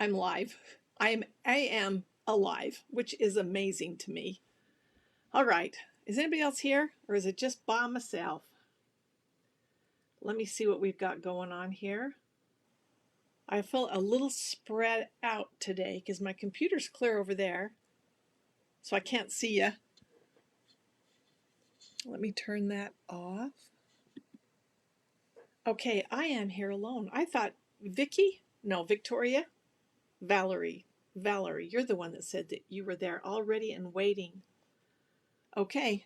I'm live. I am alive, which is amazing to me. All right. Is anybody else here or is it just by myself? Let me see what we've got going on here. I feel a little spread out today because my computer's clear over there, so I can't see you. Let me turn that off. Okay, I am here alone. I thought Vicky? No, Victoria? Valerie. Valerie, you're the one that said that you were there already and waiting. Okay,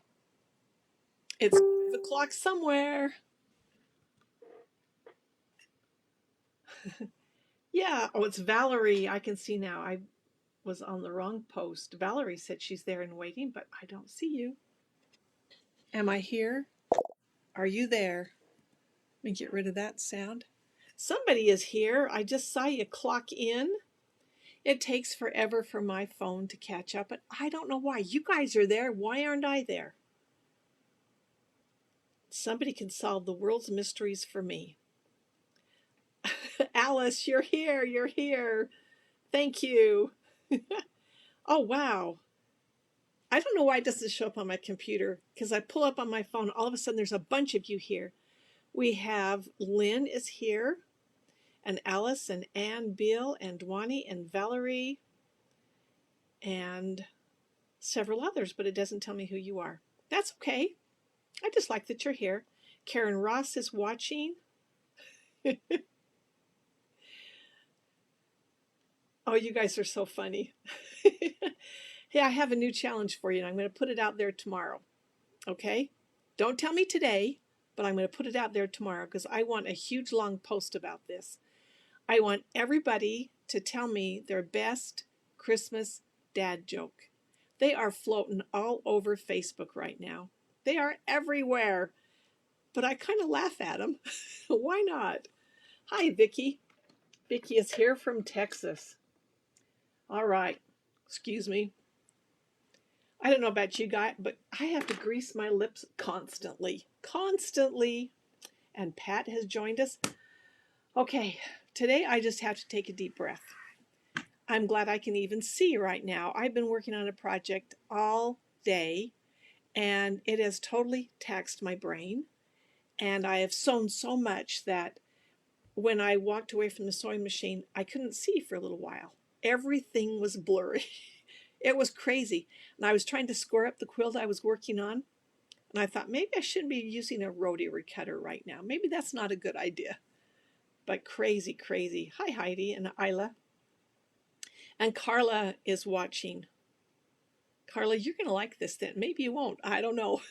it's 5 o'clock somewhere. Yeah, oh, it's Valerie. I can see now. I was on the wrong post. Valerie said she's there and waiting, but I don't see you. Am I here? Are you there? Let me get rid of that sound. Somebody is here. I just saw you clock in. It takes forever for my phone to catch up, but I don't know why. You guys are there. Why aren't I there? Somebody can solve the world's mysteries for me. Alice, you're here. You're here. Thank you. Oh, wow. I don't know why it doesn't show up on my computer because I pull up on my phone. All of a sudden, there's a bunch of you here. We have Lynn is here, and Alice, and Ann, Bill, and Dwani, and Valerie, and several others, but it doesn't tell me who you are. That's okay. I just like that you're here. Karen Ross is watching. Oh, you guys are so funny. Hey, I have a new challenge for you, and I'm going to put it out there tomorrow. Okay? Don't tell me today, but I'm going to put it out there tomorrow because I want a huge long post about this. I want everybody to tell me their best Christmas dad joke. They are floating all over Facebook right now. They are everywhere, but I kind of laugh at them. Why not? Hi, Vicki. Vicki is here from Texas. All right. Excuse me. I don't know about you guys, but I have to grease my lips constantly. Constantly. And Pat has joined us. Okay, today I just have to take a deep breath. I'm glad I can even see right now. I've been working on a project all day, and it has totally taxed my brain. And I have sewn so much that when I walked away from the sewing machine, I couldn't see for a little while. Everything was blurry. It was crazy. And I was trying to square up the quilt I was working on. And I thought, maybe I shouldn't be using a rotary cutter right now. Maybe that's not a good idea. But crazy, crazy. Hi, Heidi and Isla. And Carla is watching. Carla, you're going to like this then. Maybe you won't. I don't know.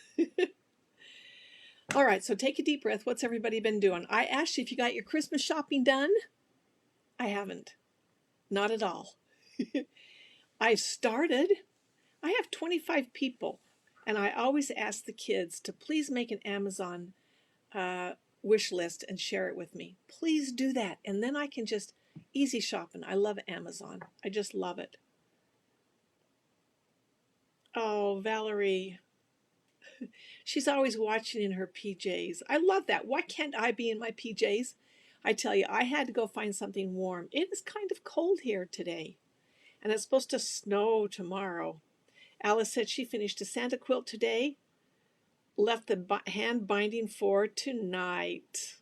All right, so take a deep breath. What's everybody been doing? I asked you if you got your Christmas shopping done. I haven't. Not at all. I've started. I have 25 people, and I always ask the kids to please make an Amazon wish list and share it with me. Please do that, and then I can just easy shopping. I love Amazon. I just love it. Oh, Valerie. She's always watching in her PJs. I love that. Why can't I be in my PJs? I tell you, I had to go find something warm. It is kind of cold here today, and it's supposed to snow tomorrow. Alice said she finished a Santa quilt today, left the hand binding for tonight.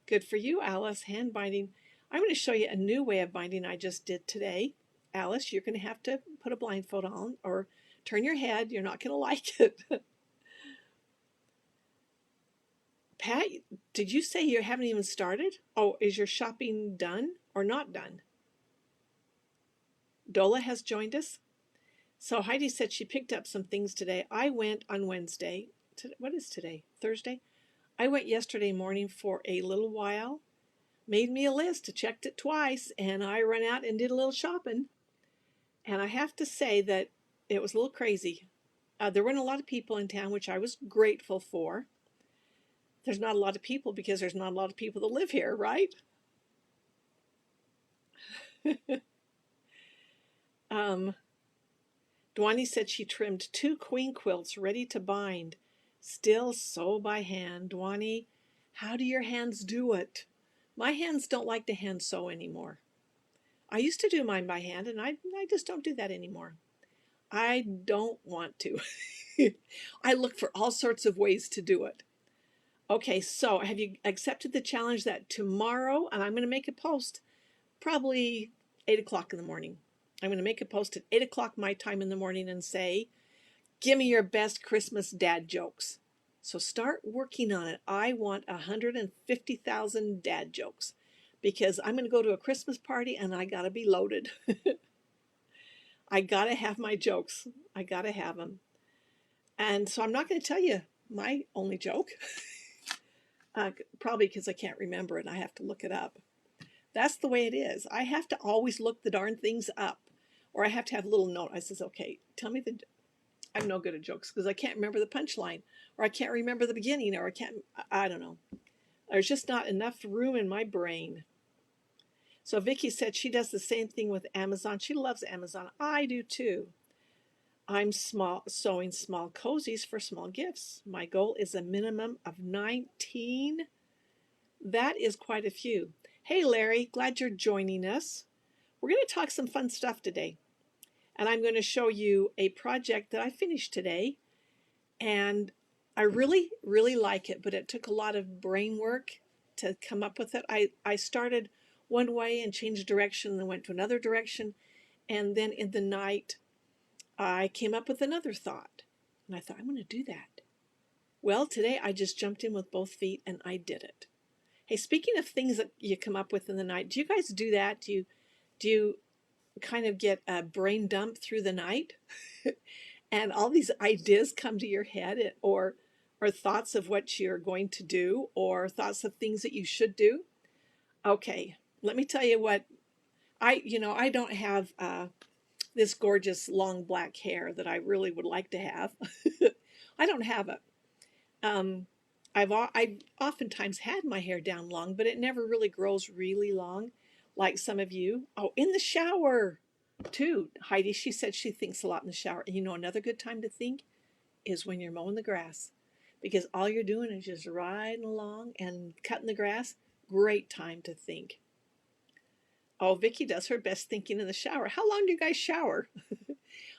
Good for you, Alice, hand binding. I'm going to show you a new way of binding I just did today. Alice, you're going to have to put a blindfold on or turn your head. You're not going to like it. Pat, did you say you haven't even started? Oh, is your shopping done or not done? Dola has joined us. So Heidi said she picked up some things today. I went on Wednesday. What is today? Thursday? I went yesterday morning for a little while, made me a list, checked it twice, and I ran out and did a little shopping. And I have to say that it was a little crazy. There weren't a lot of people in town, which I was grateful for. There's not a lot of people because there's not a lot of people that live here, right? Dwani said she trimmed 2 queen quilts ready to bind. Still sew by hand. Dwani, how do your hands do it? My hands don't like to hand sew anymore. I used to do mine by hand, and I just don't do that anymore. I don't want to. I look for all sorts of ways to do it. Okay, so have you accepted the challenge that tomorrow, and I'm going to make a post probably 8 o'clock in the morning. I'm going to make a post at 8 o'clock my time in the morning and say, give me your best Christmas dad jokes. So start working on it. I want 150,000 dad jokes because I'm going to go to a Christmas party and I got to be loaded. I got to have my jokes. I got to have them. And so I'm not going to tell you my only joke, probably because I can't remember it and I have to look it up. That's the way it is. I have to always look the darn things up, or I have to have a little note. I says, okay, tell me I'm no good at jokes because I can't remember the punchline, or I can't remember the beginning, or I don't know. There's just not enough room in my brain. So Vicky said she does the same thing with Amazon. She loves Amazon. I do too. I'm sewing small cozies for small gifts. My goal is a minimum of 19. That is quite a few. Hey Larry, glad you're joining us. We're going to talk some fun stuff today. And I'm going to show you a project that I finished today. And I really, really like it, but it took a lot of brain work to come up with it. I started one way and changed direction and then went to another direction. And then in the night, I came up with another thought. And I thought, I'm going to do that. Well, today I just jumped in with both feet and I did it. Hey, speaking of things that you come up with in the night, do you guys do that? Do you kind of get a brain dump through the night? And all these ideas come to your head, or thoughts of what you're going to do, or thoughts of things that you should do? Okay, let me tell you what, I don't have this gorgeous long black hair that I really would like to have. I don't have it. I've oftentimes had my hair down long, but it never really grows really long like some of you. Oh, in the shower too. Heidi, she said she thinks a lot in the shower. And you know, another good time to think is when you're mowing the grass, because all you're doing is just riding along and cutting the grass. Great time to think. Oh, Vicky does her best thinking in the shower. How long do you guys shower?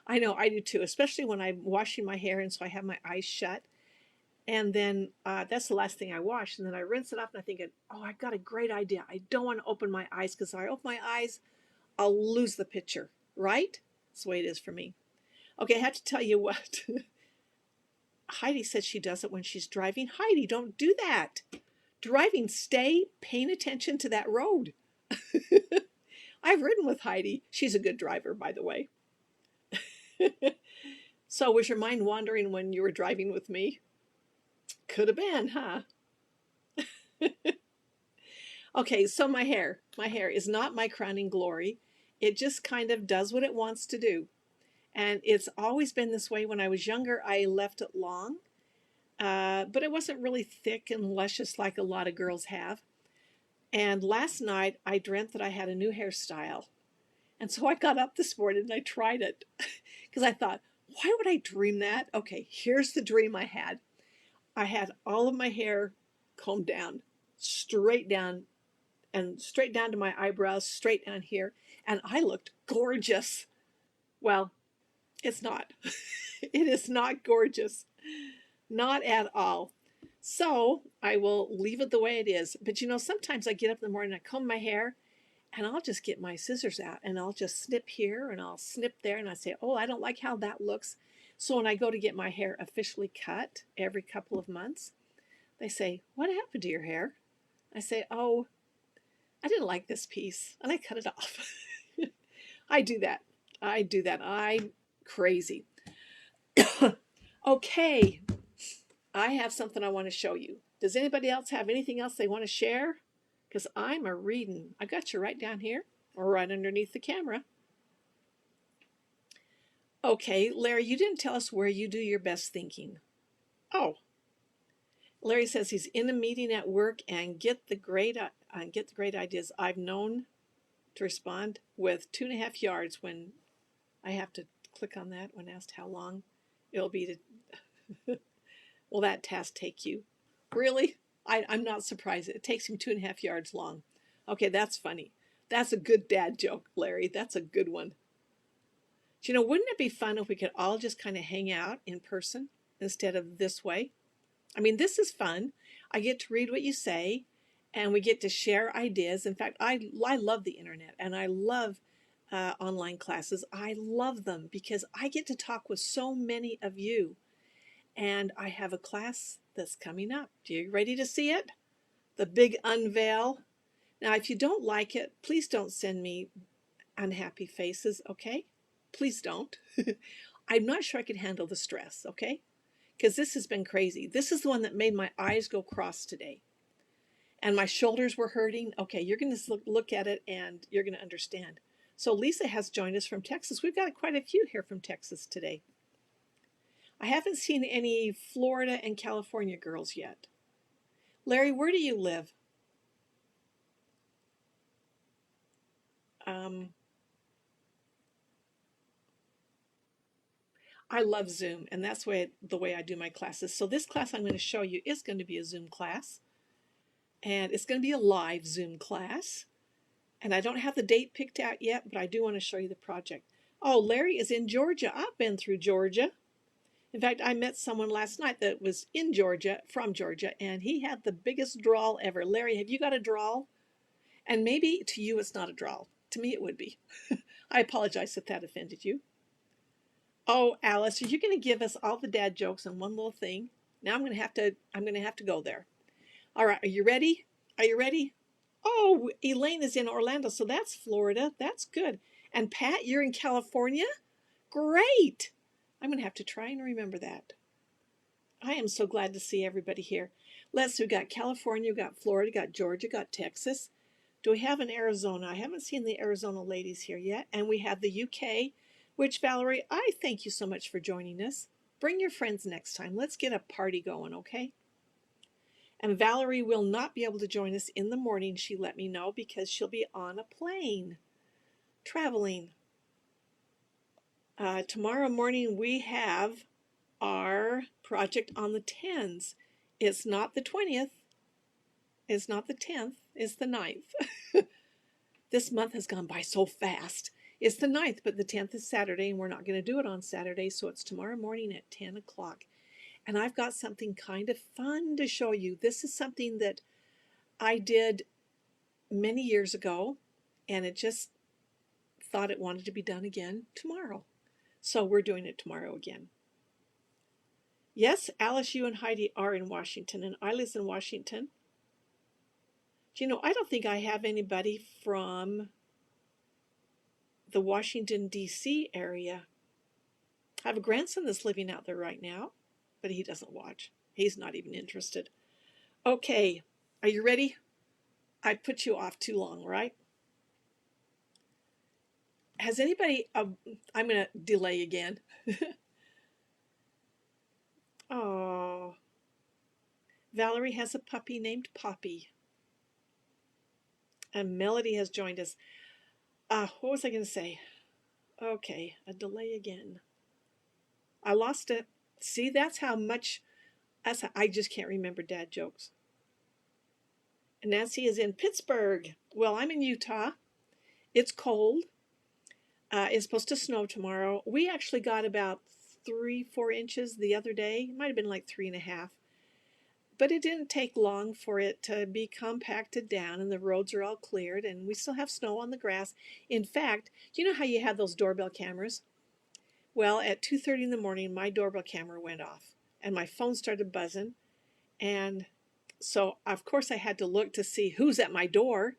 I know I do too, especially when I'm washing my hair and so I have my eyes shut. And then that's the last thing I wash. And then I rinse it off and I'm thinking, oh, I got a great idea. I don't want to open my eyes because if I open my eyes, I'll lose the picture, right? That's the way it is for me. Okay, I have to tell you what. Heidi says she does it when she's driving. Heidi, don't do that. Driving, stay paying attention to that road. I've ridden with Heidi. She's a good driver, by the way. So was your mind wandering when you were driving with me? Could have been, huh? Okay, so my hair is not my crowning glory. It just kind of does what it wants to do. And it's always been this way. When I was younger, I left it long, but it wasn't really thick and luscious like a lot of girls have. And last night, I dreamt that I had a new hairstyle. And so I got up this morning and I tried it because I thought, why would I dream that? Okay, here's the dream I had. I had all of my hair combed down, straight down, and straight down to my eyebrows, straight down here, and I looked gorgeous. Well, it's not. It is not gorgeous. Not at all. So I will leave it the way it is. But you know, sometimes I get up in the morning, I comb my hair, and I'll just get my scissors out, and I'll just snip here, and I'll snip there, and I say, oh, I don't like how that looks. So when I go to get my hair officially cut every couple of months, they say, what happened to your hair? I say, oh, I didn't like this piece, and I cut it off. I do that. I'm crazy. Okay, I have something I want to show you. Does anybody else have anything else they want to share? Because I'm a reading. I got you right down here, or right underneath the camera. Okay, Larry, you didn't tell us where you do your best thinking. Oh, Larry says he's in a meeting at work and get the great ideas. I've known to respond with 2.5 yards when I have to click on that when asked how long it'll be to. Will that task take you? Really? I'm not surprised. It takes him 2.5 yards long. Okay, that's funny. That's a good dad joke, Larry. That's a good one. Do you know, wouldn't it be fun if we could all just kind of hang out in person instead of this way? I mean, this is fun. I get to read what you say and we get to share ideas. In fact, I love the internet and I love online classes. I love them because I get to talk with so many of you. And I have a class that's coming up. Are you ready to see it? The big unveil. Now, if you don't like it, please don't send me unhappy faces, okay? Please don't. I'm not sure I can handle the stress, okay? Because this has been crazy. This is the one that made my eyes go cross today. And my shoulders were hurting. Okay, you're going to look at it and you're going to understand. So Lisa has joined us from Texas. We've got quite a few here from Texas today. I haven't seen any Florida and California girls yet. Larry, where do you live? I love Zoom, and that's the way I do my classes. So this class I'm going to show you is going to be a Zoom class, and it's going to be a live Zoom class. And I don't have the date picked out yet, but I do want to show you the project. Oh, Larry is in Georgia. I've been through Georgia. In fact, I met someone last night that was in Georgia, from Georgia, and he had the biggest drawl ever. Larry, have you got a drawl? And maybe to you it's not a drawl. To me it would be. I apologize if that offended you. Oh, Alice, are you going to give us all the dad jokes in one little thing? Now I'm going to have to go there. All right, are you ready? Are you ready? Oh, Elaine is in Orlando, so that's Florida. That's good. And Pat, you're in California? Great. I'm going to have to try and remember that. I am so glad to see everybody here. We got California, we got Florida, got Georgia, got Texas. Do we have an Arizona? I haven't seen the Arizona ladies here yet. And we have the UK, which, Valerie, I thank you so much for joining us. Bring your friends next time. Let's get a party going, okay? And Valerie will not be able to join us in the morning, she let me know, because she'll be on a plane, traveling. Tomorrow morning we have our project on the 10s. It's not the 20th. It's not the 10th. It's the 9th. This month has gone by so fast. It's the 9th, but the 10th is Saturday, and we're not going to do it on Saturday, so it's tomorrow morning at 10 o'clock. And I've got something kind of fun to show you. This is something that I did many years ago, and it just thought it wanted to be done again tomorrow. So we're doing it tomorrow again. Yes, Alice, you and Heidi are in Washington, and I live in Washington. Do you know, I don't think I have anybody from the Washington, D.C. area. I have a grandson that's living out there right now, but he doesn't watch. He's not even interested. Okay, are you ready? I put you off too long, right? Has anybody, I'm going to delay again. Oh, Valerie has a puppy named Poppy. And Melody has joined us. What was I going to say? Okay, a delay again. I lost it. See, that's how I just can't remember dad jokes. Nancy is in Pittsburgh. Well, I'm in Utah. It's cold. It's supposed to snow tomorrow. We actually got about 3-4 inches the other day. It might have been like 3.5. But it didn't take long for it to be compacted down, and the roads are all cleared, and we still have snow on the grass. In fact, you know how you have those doorbell cameras? Well, at 2:30 in the morning, my doorbell camera went off, and my phone started buzzing, and so, of course, I had to look to see who's at my door.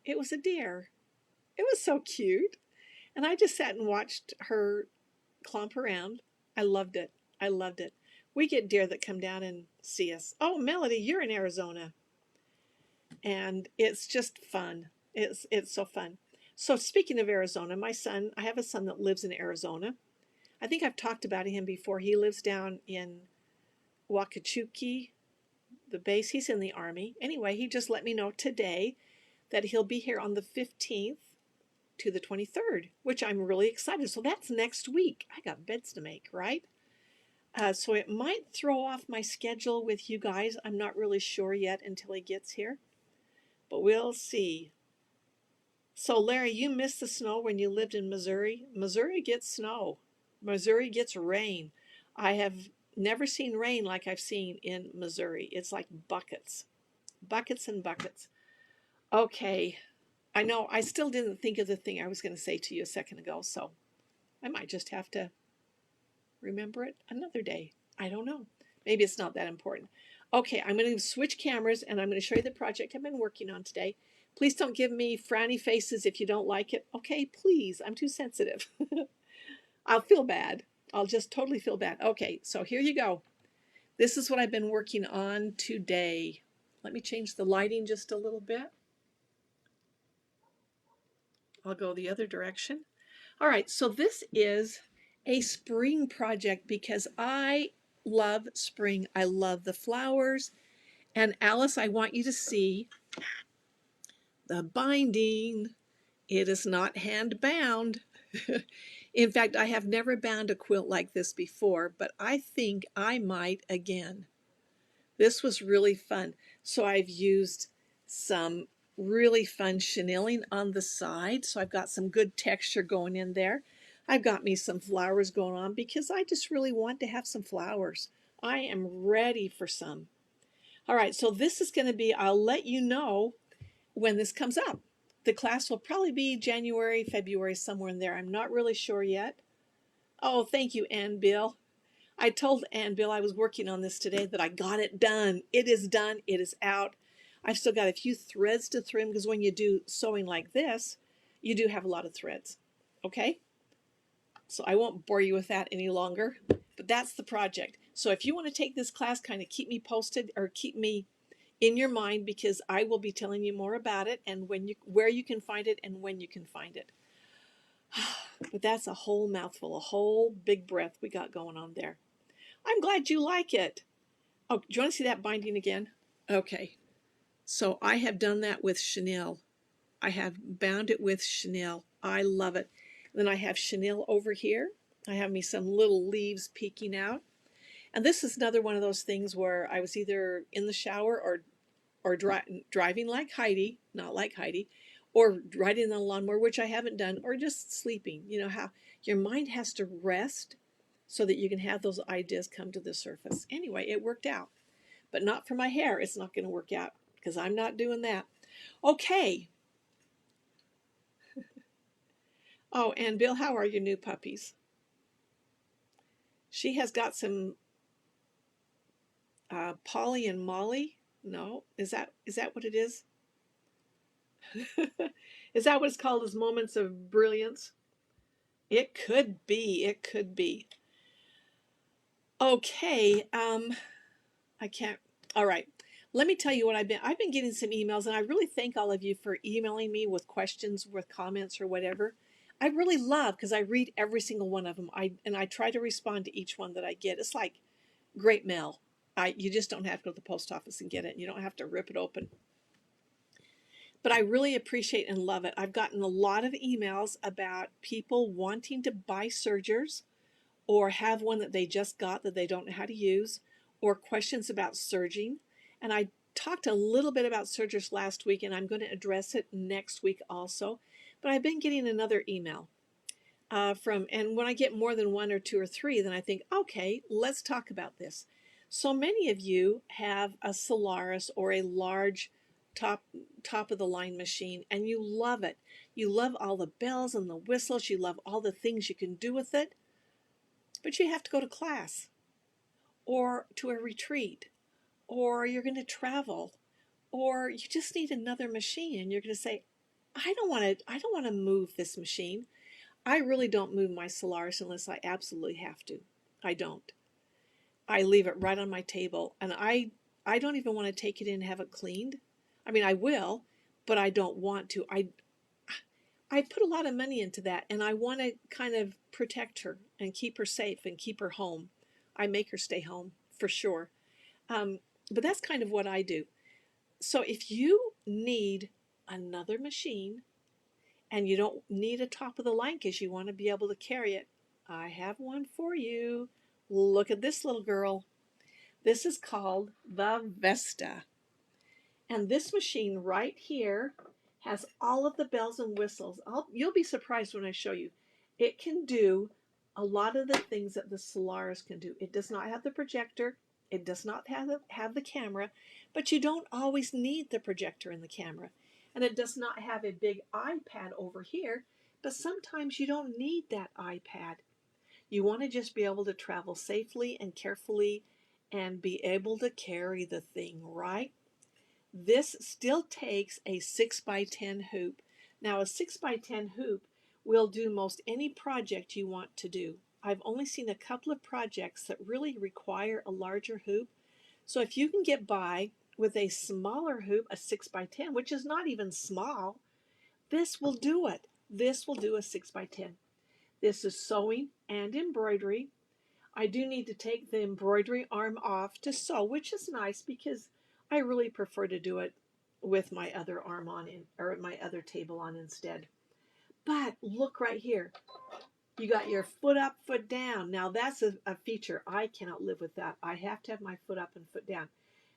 It was a deer. It was so cute. And I just sat and watched her clomp around. I loved it. I loved it. We get deer that come down and see us. Oh, Melody, you're in Arizona. And it's just fun. It's so fun. So speaking of Arizona, I have a son that lives in Arizona. I think I've talked about him before. He lives down in Wakachuki, the base. He's in the Army. Anyway, he just let me know today that he'll be here on the 15th to the 23rd, which I'm really excited. So that's next week. I got beds to make, right? So it might throw off my schedule with you guys. I'm not really sure yet until he gets here, but we'll see. So Larry, you missed the snow when you lived in Missouri. Missouri gets snow. Missouri gets rain. I have never seen rain like I've seen in Missouri. It's like buckets, buckets and buckets. Okay, I know I still didn't think of the thing I was going to say to you a second ago, so I might just have to remember it another day. I don't know. Maybe it's not that important. Okay, I'm going to switch cameras and I'm going to show you the project I've been working on today. Please don't give me frowny faces if you don't like it. Okay, please. I'm too sensitive. I'll feel bad. I'll just totally feel bad. Okay, so here you go. This is what I've been working on today. Let me change the lighting just a little bit. I'll go the other direction. All right, so this is a spring project because I love spring. I love the flowers. And Alice, I want you to see the binding. It is not hand bound. In fact, I have never bound a quilt like this before, but I think I might again. This was really fun. So I've used some really fun chenilling on the side. So I've got some good texture going in there. I've got me some flowers going on because I just really want to have some flowers. I am ready for some. All right, so this is going to be, I'll let you know when this comes up. The class will probably be January, February, somewhere in there. I'm not really sure yet. Oh, thank you, Ann Bill. I told Ann Bill I was working on this today, that I got it done. It is done. It is out. I've still got a few threads to trim because when you do sewing like this, you do have a lot of threads. Okay? So I won't bore you with that any longer, but that's the project. So if you want to take this class, kind of keep me posted or keep me in your mind because I will be telling you more about it and where you can find it and when you can find it. But that's a whole mouthful, a whole big breath we got going on there. I'm glad you like it. Oh, do you want to see that binding again? Okay. So I have done that with chenille. I have bound it with chenille. I love it. And then I have chenille over here. I have me some little leaves peeking out. And this is another one of those things where I was either in the shower or driving like Heidi, not like Heidi, or riding the lawnmower, which I haven't done, or just sleeping. You know how your mind has to rest so that you can have those ideas come to the surface. Anyway, it worked out, but not for my hair. It's not going to work out because I'm not doing that. Okay. Oh, and Bill, how are your new puppies? She has got some Polly and Molly. No, is that what it is? Is that what it's called, as moments of brilliance? It could be. It could be. Okay. I can't. All right. Let me tell you what I've been getting some emails, and I really thank all of you for emailing me with questions, with comments, or whatever. I really love because I read every single one of them. I try to respond to each one that I get. It's like great mail. You just don't have to go to the post office and get it. You don't have to rip it open. But I really appreciate and love it. I've gotten a lot of emails about people wanting to buy sergers or have one that they just got that they don't know how to use, or questions about serging. And I talked a little bit about sergers last week, and I'm going to address it next week also. But I've been getting another email and when I get more than one or two or three, then I think, okay, let's talk about this. So many of you have a Solaris or a large top of the line machine, and you love it. You love all the bells and the whistles. You love all the things you can do with it. But you have to go to class or to a retreat, or you're going to travel, or you just need another machine, and you're going to say, I don't want to move this machine. I really don't move my Solaris unless I absolutely have to. I don't. I leave it right on my table, and I don't even want to take it in and have it cleaned. I mean, I will, but I don't want to. I put a lot of money into that, and I want to kind of protect her and keep her safe and keep her home. I make her stay home for sure. But that's kind of what I do. So if you need another machine and you don't need a top of the line because you want to be able to carry it, I have one for you. Look at this little girl. This is called the Vesta. And this machine right here has all of the bells and whistles. You'll be surprised when I show you. It can do a lot of the things that the Solaris can do. It does not have the projector. It does not have the camera, but you don't always need the projector and the camera. And it does not have a big iPad over here, but sometimes you don't need that iPad. You want to just be able to travel safely and carefully and be able to carry the thing, right? This still takes a 6x10 hoop. Now a 6x10 hoop will do most any project you want to do. I've only seen a couple of projects that really require a larger hoop. So if you can get by with a smaller hoop, a 6x10, which is not even small, this will do it. This will do a 6x10. This is sewing and embroidery. I do need to take the embroidery arm off to sew, which is nice because I really prefer to do it with my other arm on or my other table on instead. But look right here. You got your foot up, foot down. Now that's a feature. I cannot live with that. I have to have my foot up and foot down.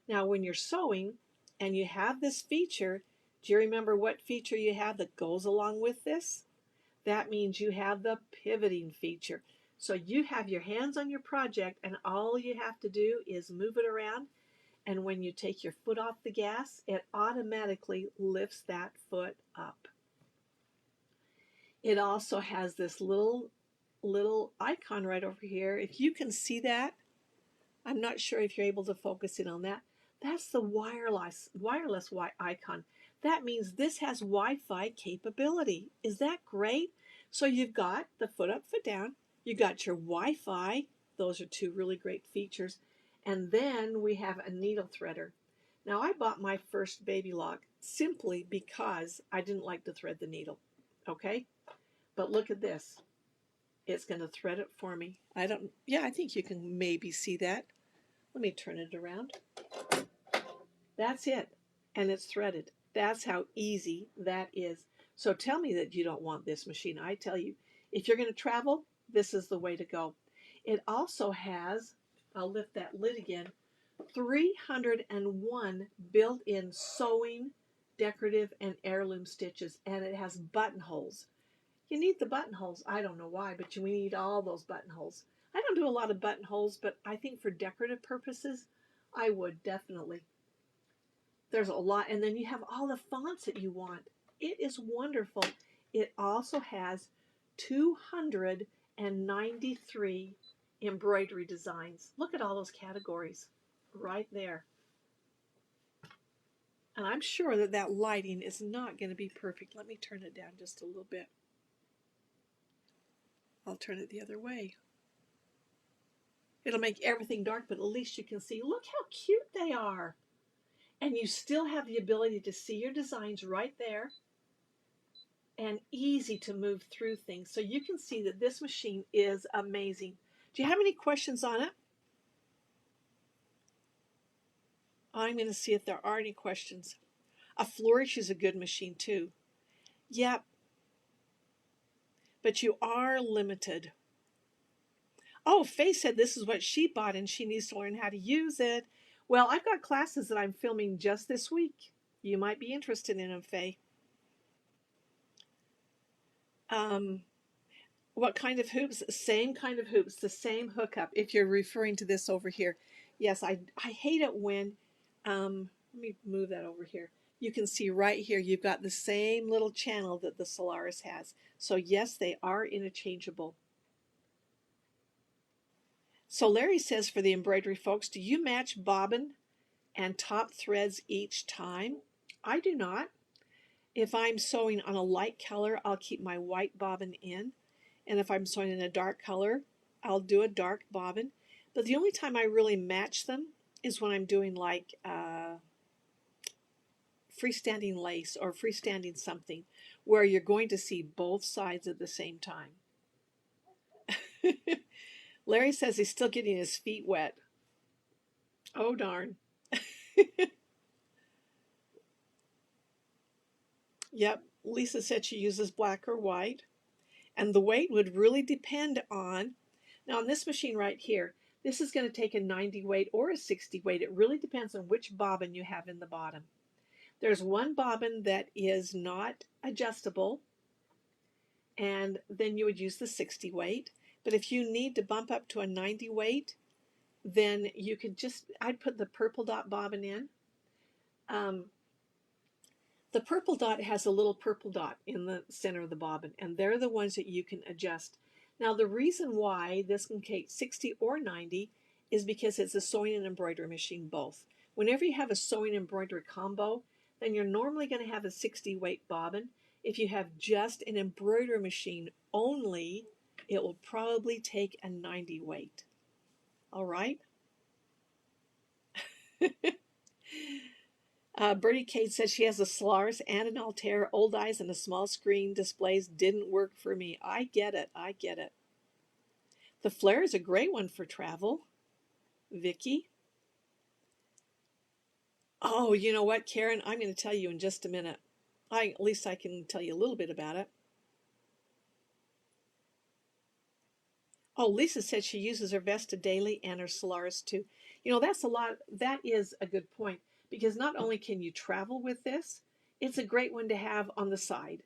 Now when you're sewing and you have this feature, do you remember what feature you have that goes along with this? That means you have the pivoting feature. So you have your hands on your project and all you have to do is move it around. And when you take your foot off the gas, it automatically lifts that foot up. It also has this little icon right over here. If you can see that, I'm not sure if you're able to focus in on that. That's the wireless icon. That means this has Wi-Fi capability. Is that great? So you've got the foot up, foot down. You got your Wi-Fi. Those are two really great features. And then we have a needle threader. Now I bought my first baby lock simply because I didn't like to thread the needle. Okay? But look at this. It's going to thread it for me. I think you can maybe see that. Let me turn it around. That's it. And it's threaded. That's how easy that is. So tell me that you don't want this machine. I tell you, if you're going to travel, this is the way to go. It also has, I'll lift that lid again, 301 built-in sewing, decorative, and heirloom stitches. And it has buttonholes. You need the buttonholes. I don't know why, but we need all those buttonholes. I don't do a lot of buttonholes, but I think for decorative purposes, I would definitely. There's a lot, and then you have all the fonts that you want. It is wonderful. It also has 293 embroidery designs. Look at all those categories right there. And I'm sure that that lighting is not going to be perfect. Let me turn it down just a little bit. I'll turn it the other way. It'll make everything dark, but at least you can see. Look how cute they are. And you still have the ability to see your designs right there and easy to move through things. So you can see that this machine is amazing. Do you have any questions on it? I'm going to see if there are any questions. A Flourish is a good machine too. Yep. But you are limited. Oh, Faye said this is what she bought and she needs to learn how to use it. Well, I've got classes that I'm filming just this week. You might be interested in them, Faye. What kind of hoops? Same kind of hoops, the same hookup. If you're referring to this over here. Yes, I hate it when, let me move that over here. You can see right here, you've got the same little channel that the Solaris has. So yes, they are interchangeable. So Larry says for the embroidery folks, do you match bobbin and top threads each time? I do not. If I'm sewing on a light color, I'll keep my white bobbin in. And if I'm sewing in a dark color, I'll do a dark bobbin. But the only time I really match them is when I'm doing like freestanding lace or freestanding something where you're going to see both sides at the same time. Larry says he's still getting his feet wet. Oh, darn. Yep, Lisa said she uses black or white. And the weight would really depend on, now on this machine right here, this is going to take a 90 weight or a 60 weight. It really depends on which bobbin you have in the bottom. There's one bobbin that is not adjustable, and then you would use the 60 weight. But if you need to bump up to a 90 weight, then you could I'd put the purple dot bobbin in. Um, the purple dot has a little purple dot in the center of the bobbin, and they're the ones that you can adjust. Now, the reason why this can take 60 or 90 is because it's a sewing and embroidery machine both. Whenever you have a sewing embroidery combo, then you're normally going to have a 60 weight bobbin. If you have just an embroidery machine only, it will probably take a 90 weight. All right? Bertie Kate says she has a Solaris and an Altair, old eyes, and a small screen displays didn't work for me. I get it. I get it. The Flare is a great one for travel. Vicky. Oh, you know what, Karen? I'm going to tell you in just a minute. At least I can tell you a little bit about it. Oh, Lisa said she uses her Vesta daily and her Solaris too. You know, that's a lot. That is a good point, because not only can you travel with this, it's a great one to have on the side.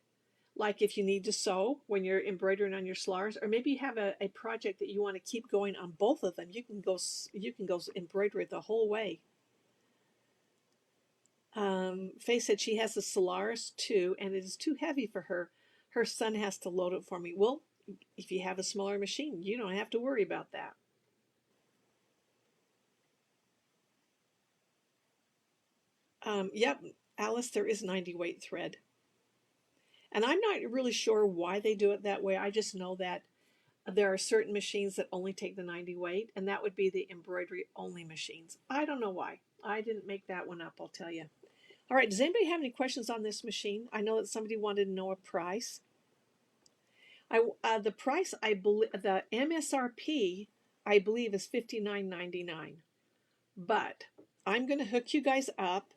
Like if you need to sew when you're embroidering on your Solaris, or maybe you have a project that you want to keep going on both of them, you can go embroider it the whole way. Faye said she has a Solaris too, and it is too heavy for her. Her son has to load it for me. Well, if you have a smaller machine, you don't have to worry about that. Yep, Alice, there is 90 weight thread. And I'm not really sure why they do it that way. I just know that there are certain machines that only take the 90 weight, and that would be the embroidery only machines. I don't know why. I didn't make that one up, I'll tell you. All right, does anybody have any questions on this machine? I know that somebody wanted to know a price. The price, I believe, the MSRP, I believe, is $59.99. But I'm going to hook you guys up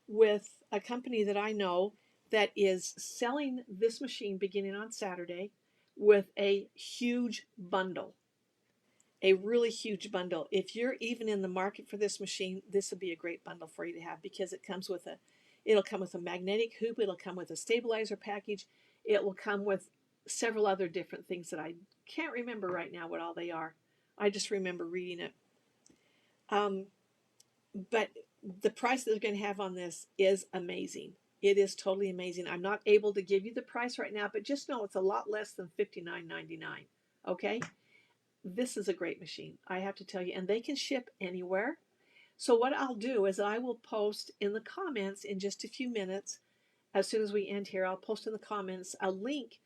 with a company that I know that is selling this machine beginning on Saturday with a huge bundle. A really huge bundle. If you're even in the market for this machine, this would be a great bundle for you to have, because it'll come with a magnetic hoop, it'll come with a stabilizer package, it will come with several other different things that I can't remember right now what all they are. I just remember reading it. But the price that they're going to have on this is amazing. It is totally amazing. I'm not able to give you the price right now, but just know it's a lot less than $59.99. Okay? This is a great machine, I have to tell you, and they can ship anywhere. So what I'll do is I will post in the comments in just a few minutes. As soon as we end here, I'll post in the comments a link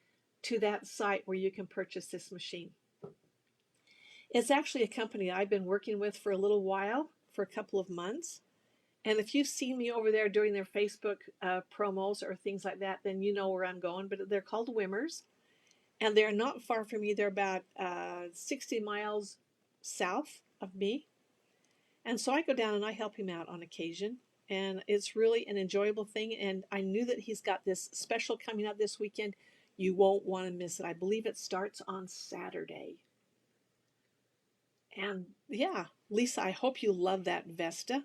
to that site where you can purchase this machine. It's actually a company I've been working with for a little while, for a couple of months. And if you've seen me over there doing their Facebook promos or things like that, then you know where I'm going. But they're called Wimmers, and they're not far from me. They're about 60 miles south of me. And so I go down and I help him out on occasion. And it's really an enjoyable thing. And I knew that he's got this special coming up this weekend. You won't want to miss it. I believe it starts on Saturday. And yeah, Lisa, I hope you love that Vesta.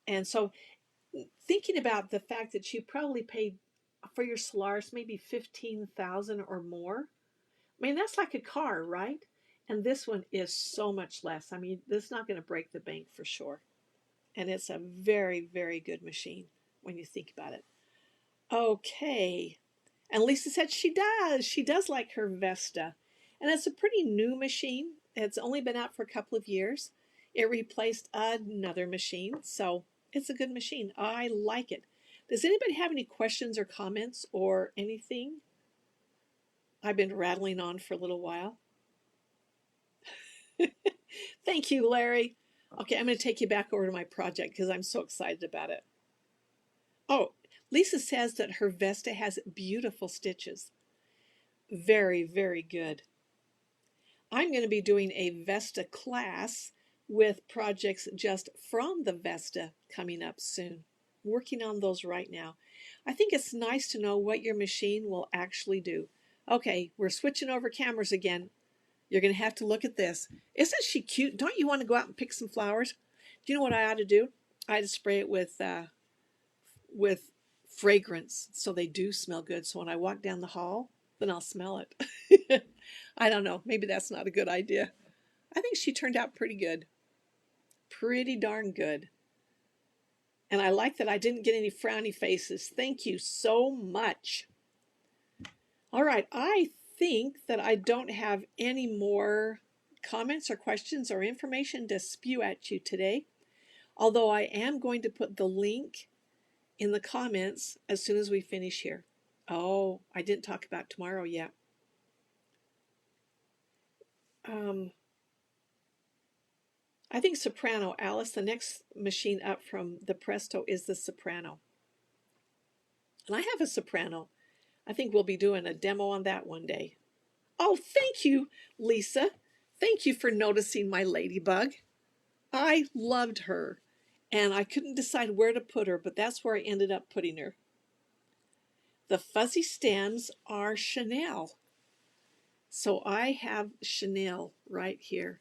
And so thinking about the fact that you probably paid for your Solaris maybe $15,000 or more. I mean, that's like a car, right? And this one is so much less. I mean, this is not going to break the bank for sure. And it's a very, very good machine when you think about it. Okay. And Lisa said she does. She does like her Vesta. And it's a pretty new machine. It's only been out for a couple of years. It replaced another machine. So it's a good machine. I like it. Does anybody have any questions or comments or anything? I've been rattling on for a little while. Thank you, Larry. Okay, I'm going to take you back over to my project because I'm so excited about it. Oh, Lisa says that her Vesta has beautiful stitches. Very, very good. I'm going to be doing a Vesta class with projects just from the Vesta coming up soon. Working on those right now. I think it's nice to know what your machine will actually do. Okay, we're switching over cameras again. You're going to have to look at this. Isn't she cute? Don't you want to go out and pick some flowers? Do you know what I ought to do? I had to spray it with fragrance so they do smell good. So when I walk down the hall, then I'll smell it. I don't know. Maybe that's not a good idea. I think she turned out pretty good. Pretty darn good. And I like that I didn't get any frowny faces. Thank you so much. All right, I think that I don't have any more comments or questions or information to spew at you today, although I am going to put the link in the comments as soon as we finish here. Oh, I didn't talk about tomorrow yet. I think soprano, Alice, the next machine up from the Presto is the soprano. And I have a soprano. I think we'll be doing a demo on that one day. Oh, thank you, Lisa. Thank you for noticing my ladybug. I loved her, and I couldn't decide where to put her, but that's where I ended up putting her. The fuzzy stems are Chanel. So I have Chanel right here.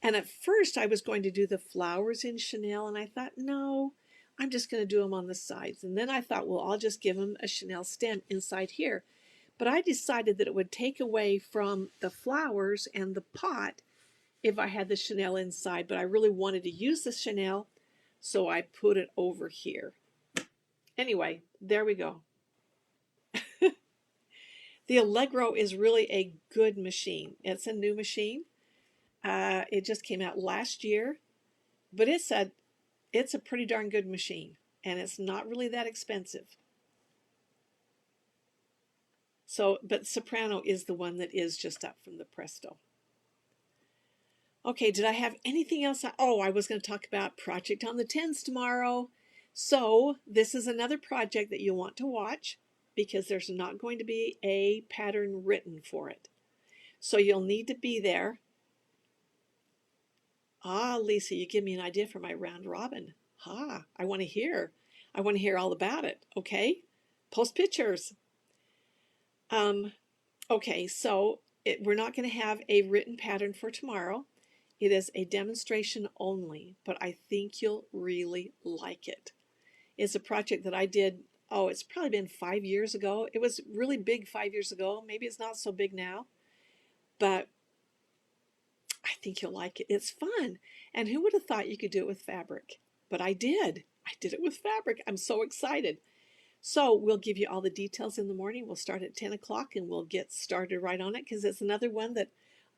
And at first I was going to do the flowers in Chanel, and I thought, no, I'm just going to do them on the sides. And then I thought, well, I'll just give them a Chanel stem inside here. But I decided that it would take away from the flowers and the pot if I had the Chanel inside, but I really wanted to use the Chanel, so I put it over here. Anyway, there we go. The Allegro is really a good machine. It's a new machine. It just came out last year, but it's a pretty darn good machine, and it's not really that expensive. So, but soprano is the one that is just up from the Presto. Okay, did I have anything else? Oh, I was going to talk about Project on the Tens tomorrow. So this is another project that you'll want to watch because there's not going to be a pattern written for it. So you'll need to be there. Ah, Lisa, you give me an idea for my round robin. I want to hear. I want to hear all about it. Okay, post pictures. Okay, so we're not going to have a written pattern for tomorrow. It is a demonstration only, but I think you'll really like it. It's a project that I did, oh, it's probably been 5 years ago. It was really big 5 years ago. Maybe it's not so big now, but I think you'll like it. It's fun. And who would have thought you could do it with fabric? But I did. I did it with fabric. I'm so excited. So we'll give you all the details in the morning. We'll start at 10 o'clock and we'll get started right on it because it's another one that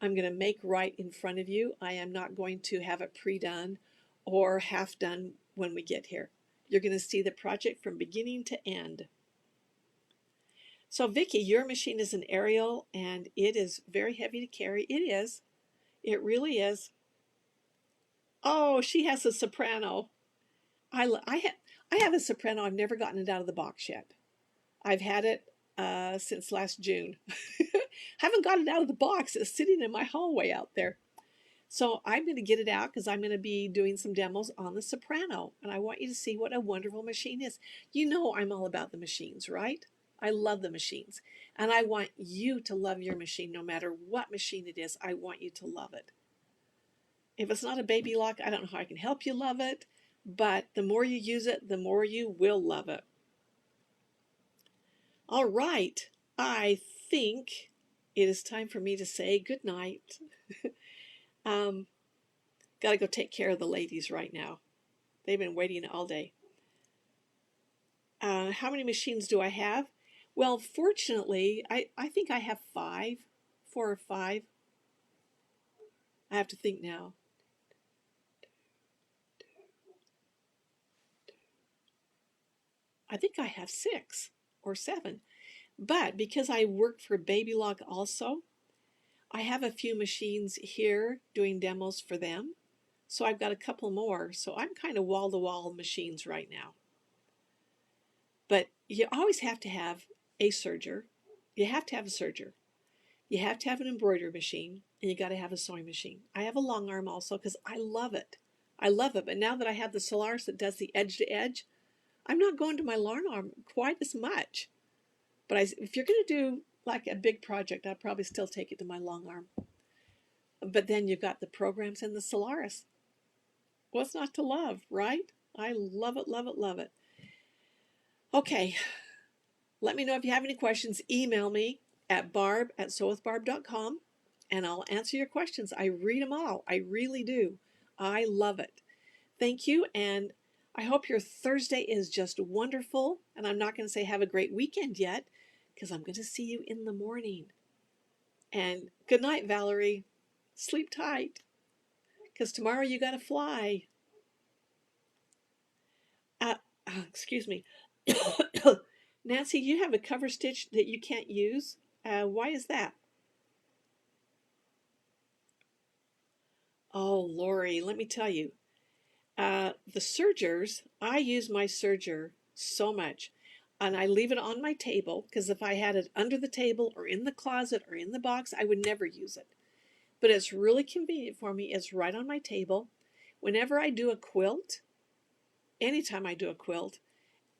I'm going to make right in front of you. I am not going to have it pre-done or half done when we get here. You're going to see the project from beginning to end. So Vicki, your machine is an aerial and it is very heavy to carry. It is. It really is. Oh, she has a soprano. I have a soprano. I've never gotten it out of the box yet. I've had it since last June. Haven't got it out of the box. It's sitting in my hallway out there. So I'm going to get it out because I'm going to be doing some demos on the soprano. And I want you to see what a wonderful machine is. You know I'm all about the machines, right? I love the machines. And I want you to love your machine no matter what machine it is. I want you to love it. If it's not a baby lock, I don't know how I can help you love it. But the more you use it, the more you will love it. All right. I think it is time for me to say good night. Got to go take care of the ladies right now. They've been waiting all day. How many machines do I have? Well, fortunately, I think I have 4 or 5. I have to think now. I think I have 6 or 7. But because I work for Baby Lock also, I have a few machines here doing demos for them. So I've got a couple more. So I'm kind of wall-to-wall machines right now. But you always have to have a serger. You have to have a serger. You have to have an embroidery machine, and you got to have a sewing machine. I have a long arm also because I love it. I love it. But now that I have the Solaris that does the edge to edge, I'm not going to my long arm quite as much. But if you're going to do like a big project, I'd probably still take it to my long arm. But then you've got the programs and the Solaris. What's not to love, right? I love it, love it, love it. Okay, let me know if you have any questions. Email me at barb@sewwithbarb.com and I'll answer your questions. I read them all. I really do. I love it. Thank you, and I hope your Thursday is just wonderful. And I'm not going to say have a great weekend yet because I'm going to see you in the morning. And good night, Valerie. Sleep tight because tomorrow you got to fly. Uh, excuse me. Nancy, you have a cover stitch that you can't use. Why is that? Oh, Lori, let me tell you. The sergers, I use my serger so much. And I leave it on my table because if I had it under the table or in the closet or in the box, I would never use it. But it's really convenient for me. It's right on my table. Whenever I do a quilt, anytime I do a quilt,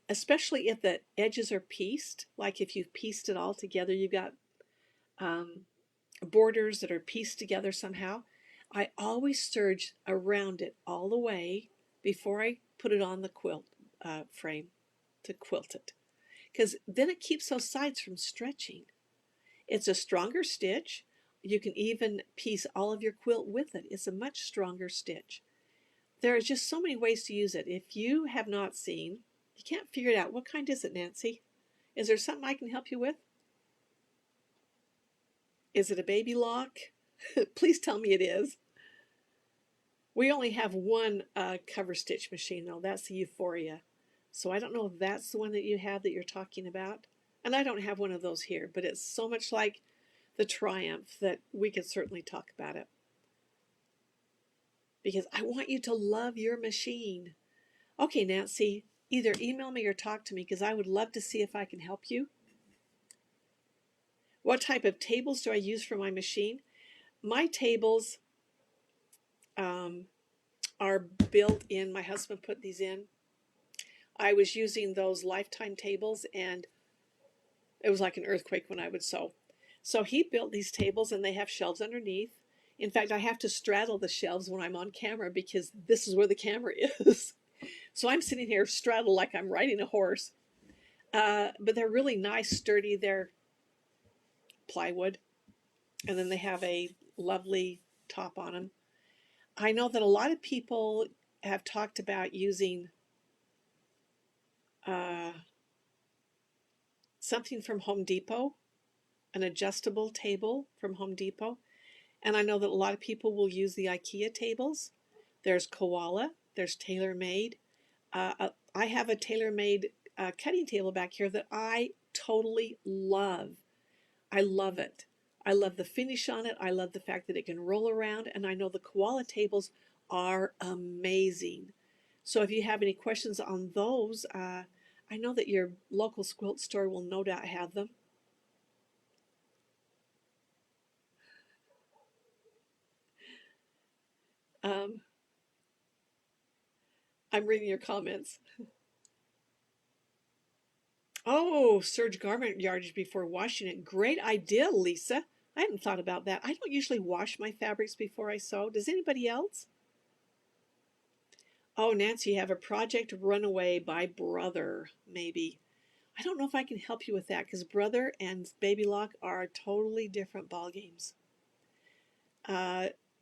especially if the edges are pieced, like if you've pieced it all together, you've got um, borders that are pieced together somehow, I always serge around it all the way before I put it on the quilt frame to quilt it. Because then it keeps those sides from stretching. It's a stronger stitch. You can even piece all of your quilt with it. It's a much stronger stitch. There are just so many ways to use it. If you have not seen, you can't figure it out. What kind is it, Nancy? Is there something I can help you with? Is it a baby lock? Please tell me it is. We only have one cover stitch machine, though. That's the Euphoria. So I don't know if that's the one that you have that you're talking about. And I don't have one of those here, but it's so much like the Triumph that we could certainly talk about it. Because I want you to love your machine. Okay, Nancy, either email me or talk to me because I would love to see if I can help you. What type of tables do I use for my machine? My tables are built in. My husband put these in. I was using those Lifetime tables, and it was like an earthquake when I would sew. So he built these tables, and they have shelves underneath. In fact, I have to straddle the shelves when I'm on camera because this is where the camera is. So I'm sitting here straddled like I'm riding a horse. But they're really nice, sturdy. They're plywood. And then they have a lovely top on them. I know that a lot of people have talked about using something from Home Depot, an adjustable table from Home Depot. And I know that a lot of people will use the IKEA tables. There's Koala, there's TaylorMade. I have a TaylorMade cutting table back here that I totally love. I love it. I love the finish on it. I love the fact that it can roll around. And I know the Koala tables are amazing. So if you have any questions on those, I know that your local quilt store will no doubt have them. Um, I'm reading your comments. Oh, serge garment yardage before washing it. Great idea, Lisa. I hadn't thought about that. I don't usually wash my fabrics before I sew. Does anybody else? Oh, Nancy, you have a project Runaway by Brother, maybe. I don't know if I can help you with that because Brother and Baby Lock are totally different ball games.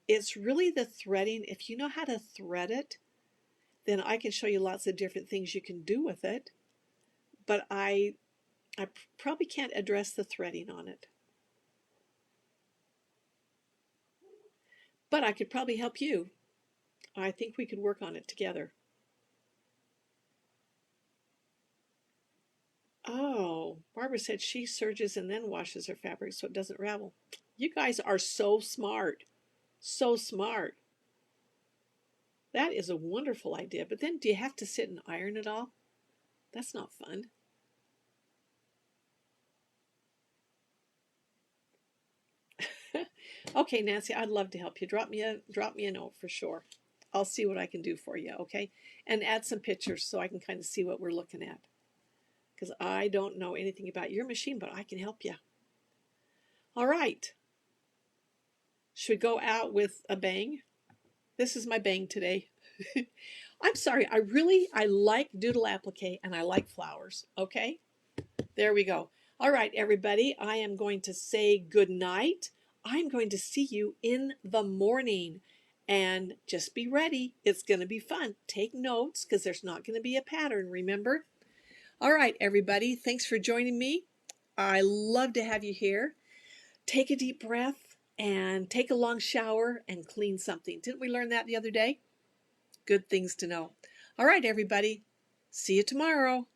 It's really the threading. If you know how to thread it, then I can show you lots of different things you can do with it. But I probably can't address the threading on it. But I could probably help you. I think we could work on it together. Oh, Barbara said she serges and then washes her fabric so it doesn't ravel. You guys are so smart. So smart. That is a wonderful idea. But then do you have to sit and iron it all? That's not fun. Okay, Nancy, I'd love to help you. Drop me a note for sure. I'll see what I can do for you, okay? And add some pictures so I can kind of see what we're looking at. Because I don't know anything about your machine, but I can help you. All right. Should we go out with a bang? This is my bang today. I'm sorry, I like doodle applique and I like flowers. Okay, there we go. All right, everybody, I am going to say good night. I'm going to see you in the morning. And just be ready. It's going to be fun. Take notes because there's not going to be a pattern, remember? All right, everybody, thanks for joining me. I love to have you here. Take a deep breath and take a long shower and clean something. Didn't we learn that the other day? Good things to know. All right, everybody. See you tomorrow.